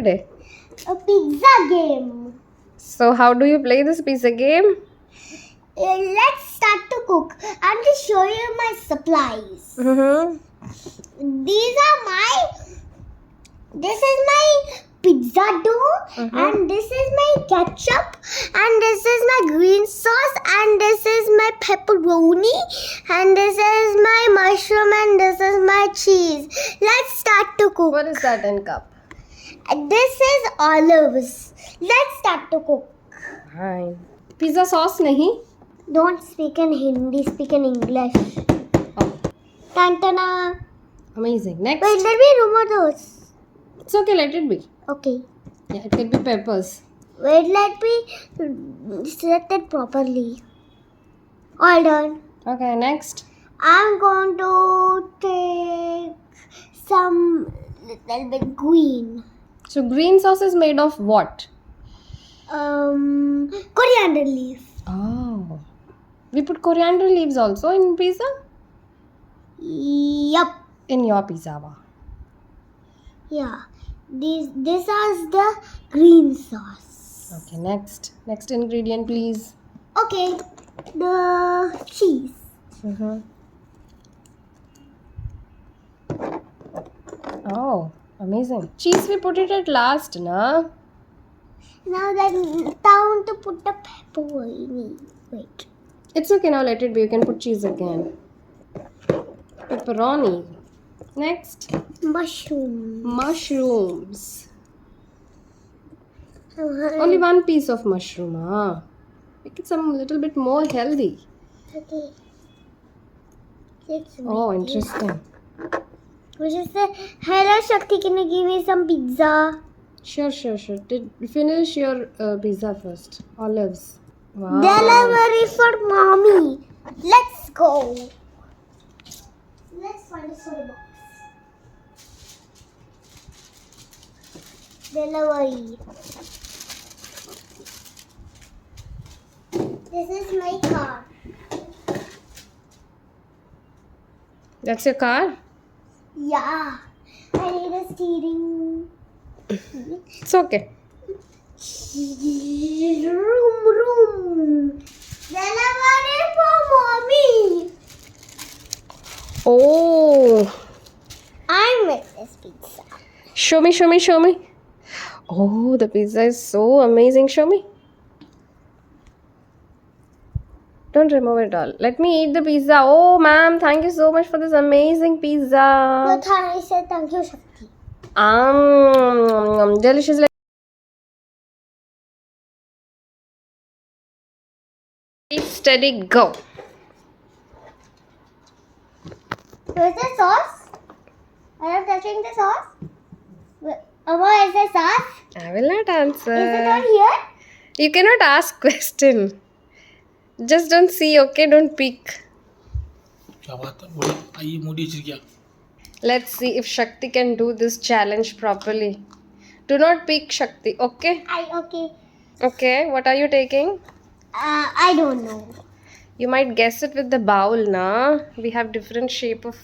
today? A pizza game. So how do you play this pizza game? Let's start to cook. I'm to show you my supplies. Mm-hmm. This is my pizza dough, Mhm. and this is my ketchup, and this is my green sauce, and this is my pepperoni, and this is my mushroom, and this is my cheese. Let's start to cook. What is that in cup? This is olives. Let's start to cook. Fine. Pizza sauce nahi? Don't speak in Hindi, speak in English. Oh, Tantana. amazing. Next. Wait, let me remove those. It's okay, let it be. Okay. Yeah, it can be peppers. Wait, let me set it properly. All done. Okay, next. I'm going to take some little bit green. So green sauce is made of what? Coriander leaf. Oh. We put coriander leaves also in pizza? Yup. In your pizza. Wow. Yeah. This is the green sauce. Okay, next. Next ingredient, please. Okay. The cheese. Mm-hmm. Oh, amazing. Cheese we put it at last, na? Now then, down to put the pepperoni. Wait. It's okay, now let it be. You can put cheese again. Pepperoni. Next. Mushroom. Mushrooms. Only one piece of mushroom, ah. Make it some little bit more healthy. Okay. Let's Oh, make it. interesting. Which is the hello Shakti, can you give me some pizza? Sure. Finish your pizza first. Olives. Wow. Delivery for mommy. Let's go. Let's find a soda box. Delivery. This is my car. That's your car? Yeah. I need a steering. It's okay. Room. Delivery for mommy. Oh. I made this pizza. Show me. Oh, the pizza is so amazing. Show me. Don't remove it all. Let me eat the pizza. Oh, ma'am, thank you so much for this amazing pizza. I said thank you, Shakti. Delicious. Steady, go. Where's the sauce? I am touching the sauce. Amma, is the sauce? I will not answer. Is it on here? You cannot ask question. Just don't see, okay? Don't peek. क्या बात है बड़ी आइए मोटी चीज क्या Let's see if Shakti can do this challenge properly. Do not peek, Shakti, okay? Okay. Okay, what are you taking? I don't know. You might guess it with the bowl, na? We have different shape of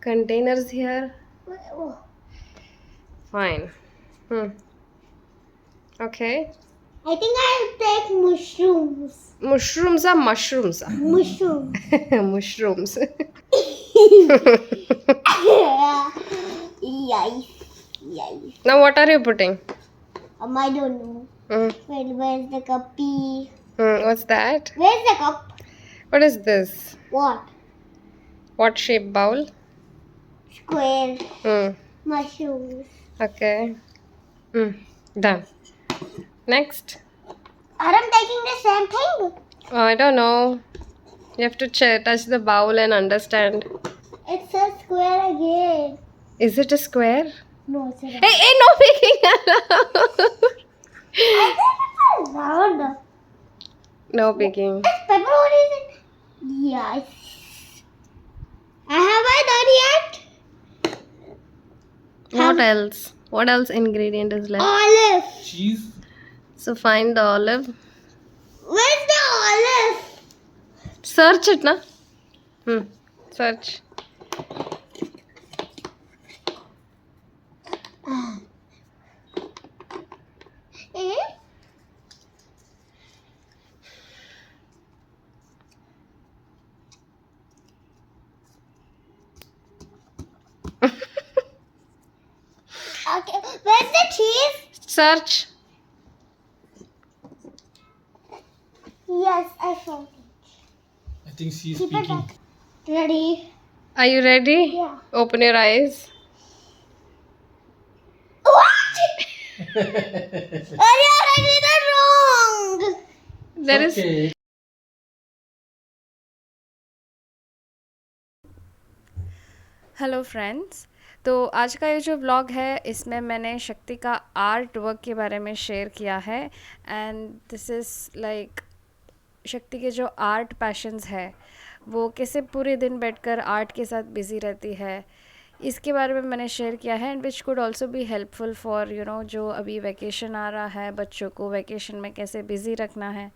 containers here. Oh, Fine. Okay. I think I'll take mushrooms. Mushrooms are mushrooms. Mushroom. Mushrooms. Yikes. Now what are you putting? I don't know. Where's the cuppy? What's that? Where's the cup? What is this? What? What shape bowl? Square. Mushrooms. Okay. Done. Next. Are I taking the same thing? I don't know. You have to touch the bowl and understand. It's a square again. Is it a square? No, it's a round. Hey, no peeking. I think it's a round. No peeking. Is pepperoni in it? Yes. Have I done yet? What else? What else ingredient is left? Olive. चीज So find the olive. Where's the olive? Search it, na? Search. Search. Yes, I found it. I think she is Keep it speaking. back. Ready? Are you ready? Yeah. Open your eyes. What? Arya, I did it wrong. There is Okay. Hello friends. तो आज का ये जो vlog है इसमें मैंने शक्ति का आर्ट वर्क के बारे में शेयर किया है एंड दिस इज़ लाइक शक्ति के जो आर्ट पैशंस है वो कैसे पूरे दिन बैठकर आर्ट के साथ बिज़ी रहती है इसके बारे में मैंने शेयर किया है and which could also be helpful for जो अभी वैकेशन आ रहा है बच्चों को वैकेशन में कैसे बिज़ी रखना है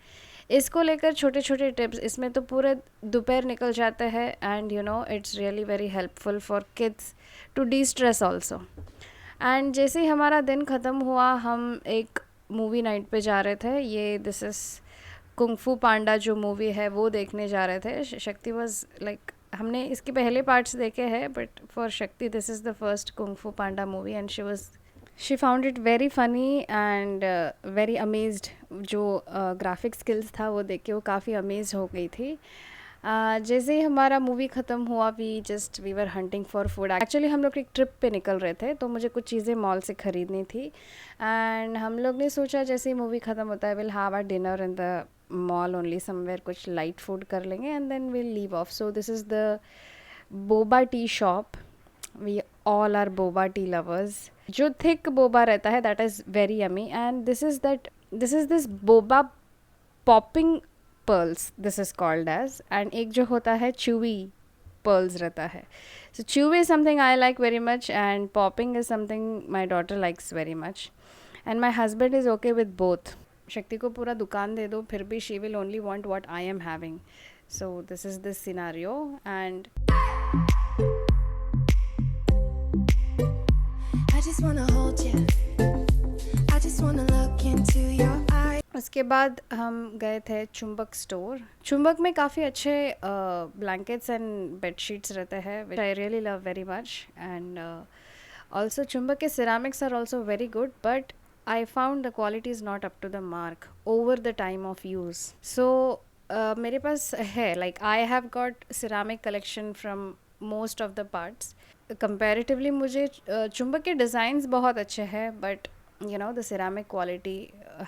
इसको लेकर छोटे छोटे टिप्स इसमें तो पूरे दोपहर निकल जाते हैं and it's really very helpful for kids to destress also. And जैसे ही हमारा दिन ख़त्म हुआ हम एक मूवी नाइट पे जा रहे थे। ये दिस इज़ कुंग फू पांडा जो मूवी है वो देखने जा रहे थे। शक्ति वॉज लाइक हमने इसके पहले पार्ट्स देखे हैं but for Shakti this is the first kung fu panda movie and she found it very funny and very amazed. जो ग्राफिक स्किल्स था वो देख के वो काफ़ी अमेज हो गई थी। जैसे ही हमारा मूवी ख़त्म हुआ we were hunting for food. Actually हम लोग एक ट्रिप पे निकल रहे थे तो मुझे कुछ चीज़ें मॉल से ख़रीदनी थी एंड हम लोग ने सोचा जैसे ही मूवी ख़त्म होता है will have our dinner in the mall only somewhere, कुछ लाइट फूड कर लेंगे and then will leave off. So this is the boba tea shop. We all are boba tea lovers. जो थिक बोबा रहता है that is very yummy and this is this boba popping pearls this is called edge. And एक जो होता है chewy pearls रहता है। So chewy is something I like very much and popping is something my daughter likes very much and my husband is okay with both. शक्ति को पूरा दुकान दे दो फिर भी she will only want what I am having. So this is this scenario and I just wanna hold you. I just wanna look into your eyes. उसके बाद हम गए थे चुंबक स्टोर। चुंबक में काफ़ी अच्छे ब्लैंकेट्स एंड बेडशीट्स रहते हैं which I really love very much and also Chumbak के ceramics are also very good but I found the quality is not up to the mark over the time of use. So मेरे पास है like I have got ceramic collection from most of the parts. Comparatively मुझे चुंबक के designs बहुत अच्छे हैं but the ceramic quality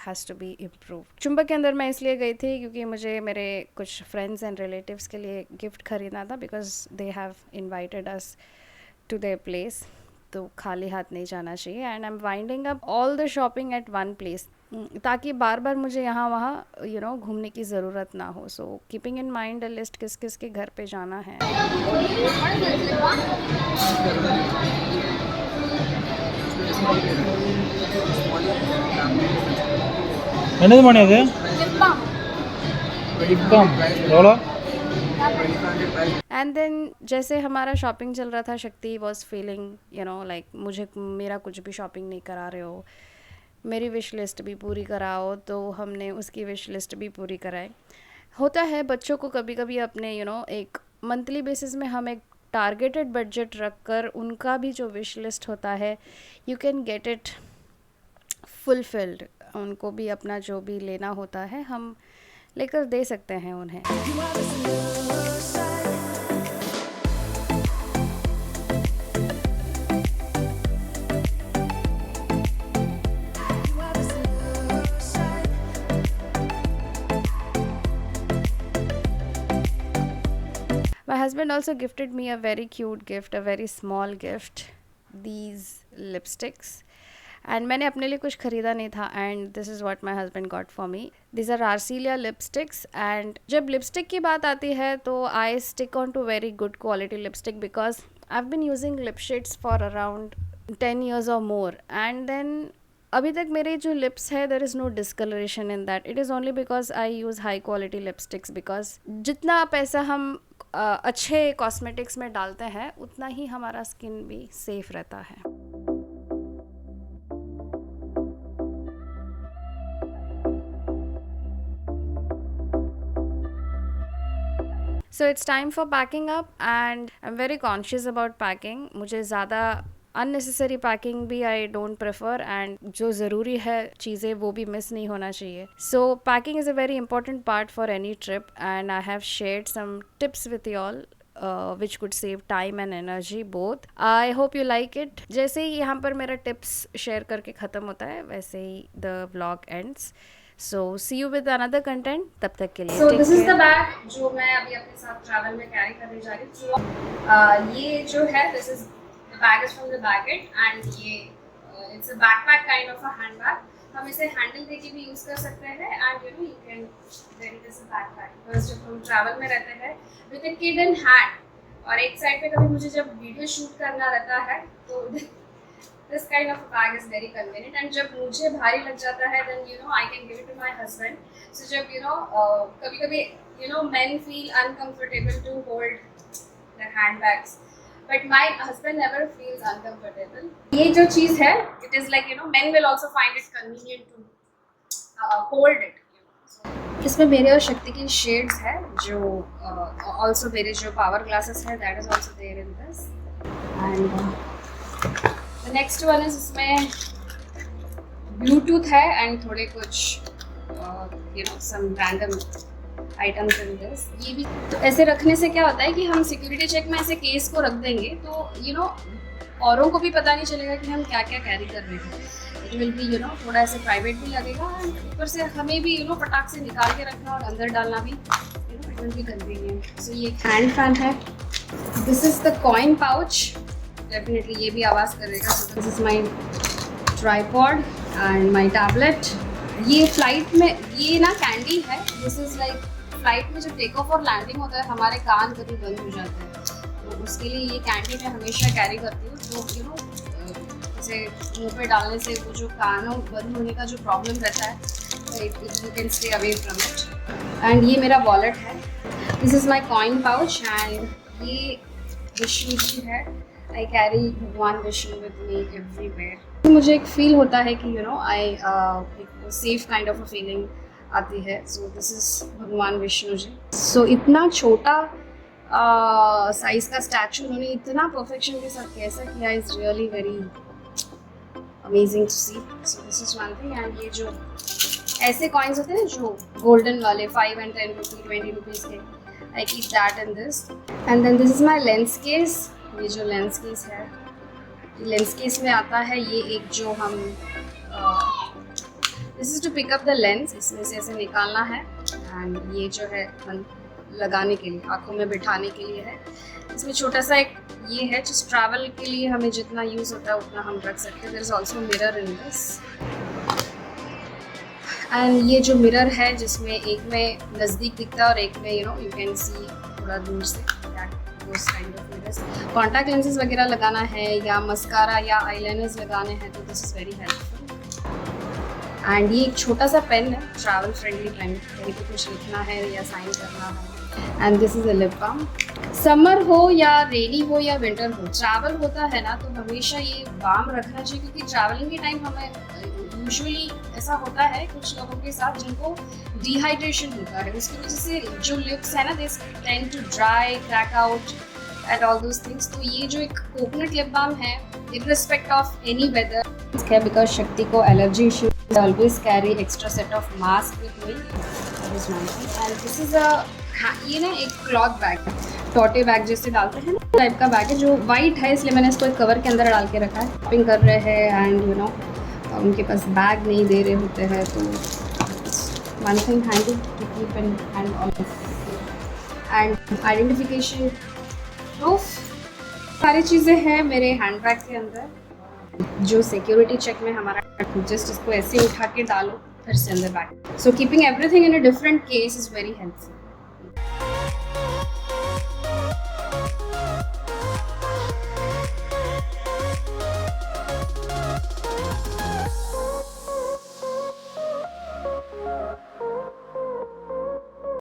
has to be improve. Chumbak के अंदर मैं इसलिए गई थी क्योंकि मुझे मेरे कुछ फ्रेंड्स एंड रिलेटिव्स के लिए गिफ्ट ख़रीदना था because they have invited us to their place. तो खाली हाथ नहीं जाना चाहिए and I am winding up all the shopping at one place ताकि बार बार मुझे यहाँ वहाँ घूमने की ज़रूरत ना हो। So keeping in mind a list किस किस के घर पे जाना है। என்னது மணி அது லிப்பாம் எவ்வளோ? एंड देन जैसे हमारा शॉपिंग चल रहा था शक्ति वॉज फीलिंग लाइक मुझे मेरा कुछ भी शॉपिंग नहीं करा रहे हो, मेरी विश लिस्ट भी पूरी कराओ। तो हमने उसकी विश लिस्ट भी पूरी कराई। होता है बच्चों को कभी कभी अपने एक मंथली बेसिस में हम एक टारगेटेड बजट रख कर उनका भी जो विश लिस्ट होता है you can get it fulfilled. उनको भी अपना जो भी लेना होता है हम लेकर दे सकते हैं उन्हें। You are the solution. You are the solution. My husband also gifted me a very cute gift, a very small gift, these lipsticks. And मैंने अपने लिए कुछ ख़रीदा नहीं था and this is what my husband got for me. This are Arcelia lipsticks and जब lipstick की बात आती है तो I stick on to very good quality lipstick because I have been using lip shades for around 10 years और more and then अभी तक मेरे जो लिप्स है there is no discolouration in that. It is only because I use high quality lipsticks because जितना पैसा हम अच्छे कॉस्मेटिक्स में डालते हैं उतना ही हमारा स्किन भी सेफ रहता है। So it's time for packing up and I am very conscious about packing. मुझे ज़्यादा अननेसेसरी पैकिंग भी आई डोंट प्रेफर, एंड जो ज़रूरी है चीज़ें वो भी मिस नहीं होना चाहिए. So packing is a very important part for any trip, and I have shared some tips with you all which could save time and energy both. I hope you like it. जैसे ही यहाँ पर मेरा tips share करके ख़त्म होता है वैसे ही the vlog ends. So see you with another content. तब तक के लिए So take this is care. the bag जो मैं अभी अपने साथ ट्रैवल में कैरी करने जा रही हूँ. ये जो है this is the bag is from the Baggett and ये it's a backpack kind of a handbag. हम इसे हैंडल देके भी यूज़ कर सकते हैं and you know you can carry this backpack because जब हम ट्रैवल में रहते हैं with a kid in hand और एक साइड पे कभी मुझे जब वीडियो शूट करना रहता है तो this kind of bag is very convenient and जब मुझे भारी लग जाता है then you know I can give it to my husband. So जब यू नो कभी कभी you know men feel uncomfortable to hold the hand bags but my husband never feels uncomfortable. ये जो चीज़ है it is like you know men will also find it convenient to hold it. So, इसमें मेरे और शक्ति की shades है जो also मेरे जो पावर ग्लासेस है that is also there in this and the next one is इसमें Bluetooth है and थोड़े कुछ you know some random items in this. ये भी तो ऐसे रखने से क्या होता है कि हम सिक्योरिटी चेक में ऐसे केस को रख देंगे तो यू नो औरों को भी पता नहीं चलेगा कि हम क्या क्या कैरी कर रहे हैं. It will B you know थोड़ा ऐसे प्राइवेट भी लगेगा एंड ऊपर से हमें भी यू नो फटाक से निकाल के रखना और अंदर डालना भी you know it will be convenient. So ये हैंड फैन है. This is the coin pouch. Definitely ये भी आवाज़ करेगा. So this is my tripod and my tablet. ये फ्लाइट में ये ना कैंडी है. दिस इज़ लाइक फ्लाइट में जब टेक ऑफ और लैंडिंग होता है हमारे कान कभी बंद हो जाते हैं तो उसके लिए ये कैंडी मैं हमेशा कैरी करती हूँ. तो यू नो जैसे मुंह पे डालने से वो जो कानों बंद होने का जो प्रॉब्लम रहता है you can stay away from it. And ये मेरा वॉलेट है. This is my coin pouch and ये विष्णु जी है. आई कैरी भगवान विष्णु विद मी एवरीवेयर. मुझे एक फील होता है कि you know I safe kind of a feeling आती है. सो दिस इज भगवान विष्णु जी. सो इतना छोटा साइज का स्टैचू उन्होंने इतना परफेक्शन के साथ कैसा किया is really very amazing to see. So this is one thing. And ये जो ऐसे कॉइन्स होते हैं जो गोल्डन वाले 5 and 10 रुपीज़ 20 रुपीज़ के I keep that in this. And then this is my lens case. ये जो लेंस केस है लेंस केस में आता है ये एक जो हम this is to pick up the lens. इसमें से ऐसे निकालना है एंड ये जो है लगाने के लिए आँखों में बिठाने के लिए है. इसमें छोटा सा एक ये है जिस ट्रैवल के लिए हमें जितना यूज़ होता है उतना हम रख सकते हैं. There is also mirror in this. And ये जो मिरर है जिसमें एक में नज़दीक दिखता है और एक में you know you can see थोड़ा दूर से. कॉन्टैक्ट लेंसेज वगैरह लगाना है या मस्कारा या आईलाइनर्स लगाने हैं तो this is very helpful. And ये एक छोटा सा पेन है ट्रैवल फ्रेंडली पेन. कहीं पे कुछ लिखना है या साइन करना है. And this is a lip balm. Summer हो या रेनी हो या विंटर हो ट्रैवल होता है ना तो हमेशा ये बाम रखना चाहिए क्योंकि ट्रैवलिंग के टाइम हमें यूजुअली ऐसा होता है कुछ लोगों के साथ जिनको डिहाइड्रेशन होता है. उसकी वजह से जो लिप्स है ना they tend to dry crack out and all those things. तो ये जो एक कोकोनट लिप बाम है irrespective of any weather है because शक्ति को allergy issue. I always carry extra set of mask with me. That is one thing. And this is a ये ना एक क्लॉथ बैग टोटे बैग जैसे डालते हैं ना टाइप का बैग है जो वाइट है इसलिए मैंने इसको एक कवर के अंदर डाल के रखा है. शॉपिंग कर रहे हैं एंड यू नो उनके पास बैग नहीं दे रहे होते हैं तो one thing handy to keep in hand all. And identification proof सारी चीज़ें हैं मेरे हैंड बैग के अंदर जो सिक्योरिटी चेक में हमारा जस्ट इसको ऐसे उठा के डालो फिर से अंदर bag. So keeping everything in a different case is very helpful.